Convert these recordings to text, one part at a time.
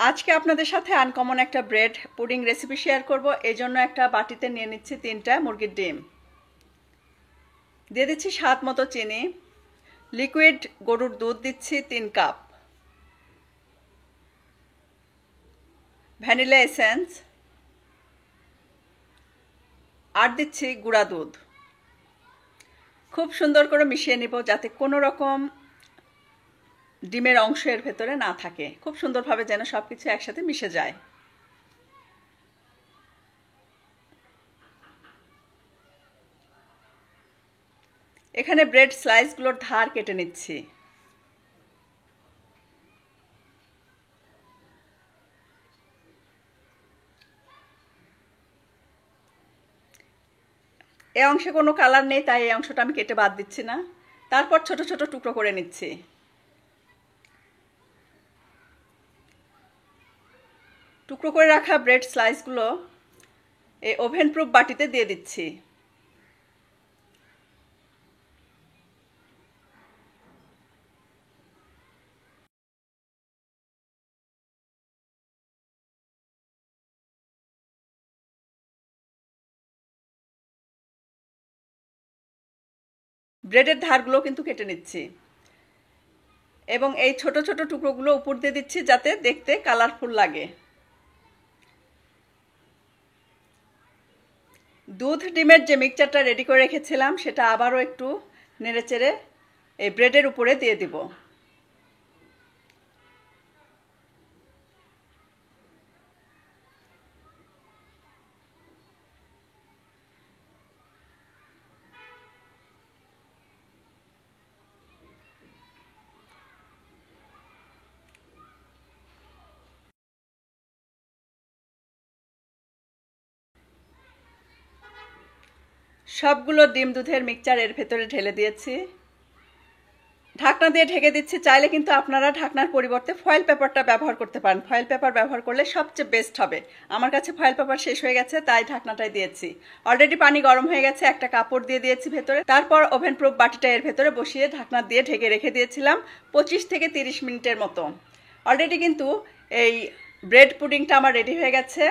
আজকে আপনাদের সাথে আনকমন একটা ব্রেড পুডিং রেসিপি শেয়ার করব। এই জন্য একটা বাটিতে নিয়ে নিচ্ছি 3টা মুরগির ডিম, দিয়ে দিচ্ছি স্বাদ মতো চিনি, লিকুইড গরুর দুধ দিচ্ছি 3 কাপ, ভ্যানিলা এসেন্স, আর দিচ্ছি গুঁড়া দুধ। খুব সুন্দর করে মিশিয়ে নিব যাতে কোনো রকম ডিমের অংশ এর ভেতরে না থাকে, খুব সুন্দরভাবে যেন সবকিছু একসাথে মিশে যায়। এখানে ব্রেড স্লাইসগুলোর ধার কেটে নিচ্ছি। এই অংশে কোনো কালার নেই, তাই এই অংশটা আমি কেটে বাদ দিচ্ছি না। তারপর ছোট ছোট টুকরো করে নিচ্ছি। টুকরো করে রাখা ব্রেড স্লাইসগুলো এই ওভেন প্রুফ বাটিতে দিয়ে দিচ্ছি। ব্রেডের ধারগুলো কিন্তু কেটে নিচ্ছি এবং এই ছোট ছোট টুকরোগুলো উপর দিয়ে দিচ্ছি যাতে দেখতে কালারফুল লাগে। দুধ ডিমের যে মিক্সচারটা রেডি করে রেখেছিলাম সেটা আবারও একটু নেড়েচেড়ে এই ব্রেডের উপরে দিয়ে দিব। সবগুলো ডিম দুধের মিক্সচার এর ভেতরে ঢেলে দিয়েছি। ঢাকনা দিয়ে ঢেকে দিচ্ছি। চাইলে কিন্তু আপনারা ঢাকনার পরিবর্তে ফয়েল পেপারটা ব্যবহার করতে পারেন। ফয়েল পেপার ব্যবহার করলে সবচেয়ে বেস্ট হবে। আমার কাছে ফয়েল পেপার শেষ হয়ে গেছে, তাই ঢাকনাটাই দিয়েছি। অলরেডি পানি গরম হয়ে গেছে, একটা কাপড় দিয়ে দিয়েছি ভেতরে। তারপর ওভেন প্রুফ বাটিটা এর ভেতরে বসিয়ে ঢাকনা দিয়ে ঢেকে রেখে দিয়েছিলাম 25 থেকে 30 মিনিটের মতো। অলরেডি কিন্তু এই ব্রেড পুডিংটা আমার রেডি হয়ে গেছে।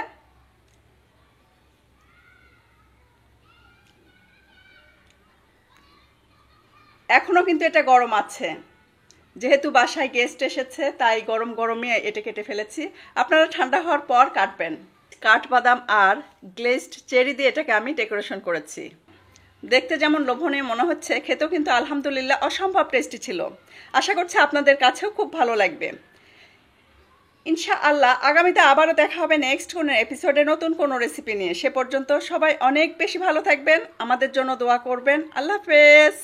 এখনো কিন্তু এটা গরম আছে, যেহেতু বাসায় গেস্ট এসেছে তাই গরম গরমই এটা কেটে ফেলেছি। আপনারা ঠান্ডা হওয়ার পর কাটবেন। কাঠবাদাম আর গ্লেজড চেরি দিয়ে এটাকে আমি ডেকোরেশন করেছি। দেখতে যেমন লোভনীয় মনে হচ্ছে, খেতেও কিন্তু আলহামদুলিল্লাহ অসম্ভব টেস্টি ছিল। আশা করছি আপনাদের কাছেও খুব ভালো লাগবে। ইনশাআল্লাহ আগামীতে আবারও দেখা হবে নেক্সট কোনো এপিসোডে নতুন কোনো রেসিপি নিয়ে। সে পর্যন্ত সবাই অনেক বেশি ভালো থাকবেন, আমাদের জন্য দোয়া করবেন। আল্লাহ হাফেজ।